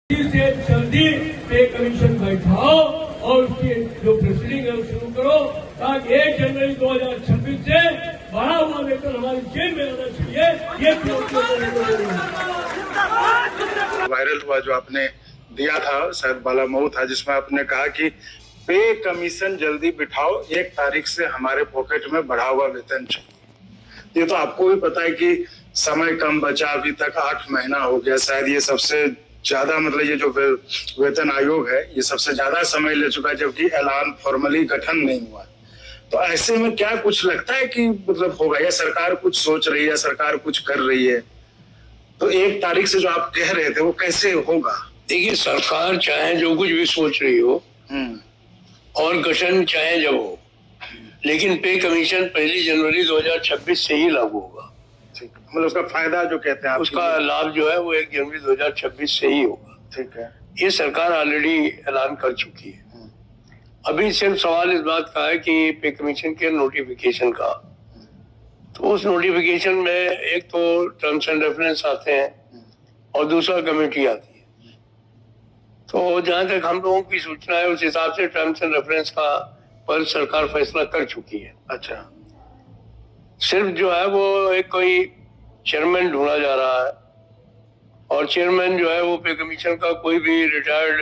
से जल्दी पे कमीशन बैठाओ और उसकी जो प्रोसीडिंग है शुरू करो ताकि 1 जनवरी 2026 से बढ़ा हुआ वेतन हमारी जेब में आना चाहिए। ये वायरल हुआ जो आपने दिया था, शायद बालामऊ था, जिसमें आपने कहा कि पे कमीशन जल्दी बिठाओ, 1 तारीख से हमारे पॉकेट में बढ़ा हुआ वेतन चाहिए। ये तो आपको भी पता है कि समय कम बचा, अभी तक 8 महीना हो गया, शायद ये सबसे ज्यादा मतलब ये जो वेतन आयोग है ये सबसे ज्यादा समय ले चुका है, जबकि ऐलान फॉर्मली गठन नहीं हुआ। तो ऐसे में क्या कुछ लगता है कि मतलब होगा, या सरकार कुछ सोच रही है, सरकार कुछ कर रही है? तो 1 तारीख से जो आप कह रहे थे वो कैसे होगा? देखिए, सरकार चाहे जो कुछ भी सोच रही हो और गठन चाहे जब हो, लेकिन पे कमीशन 1 जनवरी 2026 से ही लागू होगा। मतलब उसका फायदा जो कहते हैं उसका लाभ जो है वो 1 जनवरी 2026 से ही होगा। ठीक है, ये सरकार ऑलरेडी ऐलान कर चुकी है। अभी सिर्फ सवाल इस बात का है कि पे कमीशन के नोटिफिकेशन का, तो उस नोटिफिकेशन में एक तो टर्म्स एंड रेफरेंस आते हैं और दूसरा कमेटी आती है। तो जहां तक हम लोगों की सूचना है उस हिसाब से टर्म्स एंड रेफरेंस का पर सरकार फैसला कर चुकी है। अच्छा, सिर्फ जो है वो एक कोई चेयरमैन ढूंढा जा रहा है, और चेयरमैन जो है वो पे कमीशन का कोई भी रिटायर्ड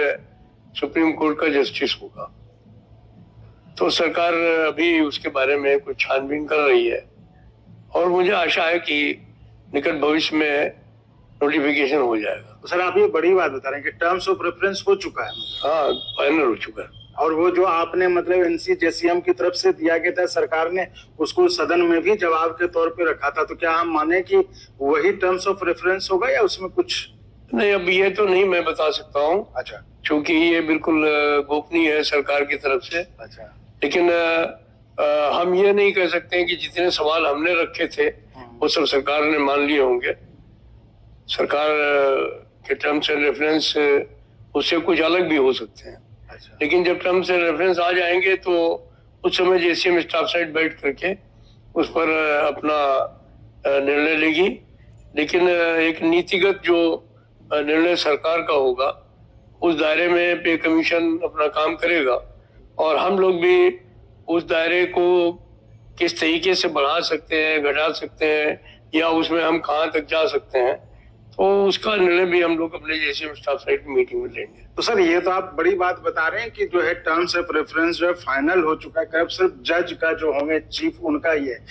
सुप्रीम कोर्ट का जस्टिस होगा। तो सरकार अभी उसके बारे में कुछ छानबीन कर रही है और मुझे आशा है कि निकट भविष्य में नोटिफिकेशन हो जाएगा। तो सर आप ये बड़ी बात बता रहे हैं कि टर्म्स ऑफ रेफरेंस हो चुका है? हाँ, फाइनल हो चुका है। और वो जो आपने मतलब NCJCM की तरफ से दिया गया था, सरकार ने उसको सदन में भी जवाब के तौर पे रखा था, तो क्या हम माने कि वही टर्म्स ऑफ रेफरेंस होगा या उसमें कुछ? नहीं, अब ये तो नहीं मैं बता सकता हूँ। अच्छा, क्योंकि ये बिल्कुल गोपनीय है सरकार की तरफ से। अच्छा, लेकिन हम ये नहीं कह सकते हैं कि जितने सवाल हमने रखे थे वो सब सरकार ने मान लिए होंगे। सरकार के टर्म्स एंड रेफरेंस उससे कुछ अलग भी हो सकते हैं। अच्छा, लेकिन जब टर्म्स एंड रेफरेंस आ जाएंगे तो उस समय JCM स्टाफ साइड बैठ करके उस पर अपना निर्णय लेगी। लेकिन एक नीतिगत जो निर्णय सरकार का होगा उस दायरे में पे कमीशन अपना काम करेगा, और हम लोग भी उस दायरे को किस तरीके से बढ़ा सकते हैं, घटा सकते हैं, या उसमें हम कहाँ तक जा सकते हैं, तो उसका निर्णय भी हम लोग अपने JCM स्टाफ साइड की मीटिंग में लेंगे। तो सर ये तो आप बड़ी बात बता रहे हैं कि जो है टर्म्स ऑफ रेफरेंस जो है फाइनल हो चुका है, सिर्फ जज का जो होंगे चीफ उनका ही है।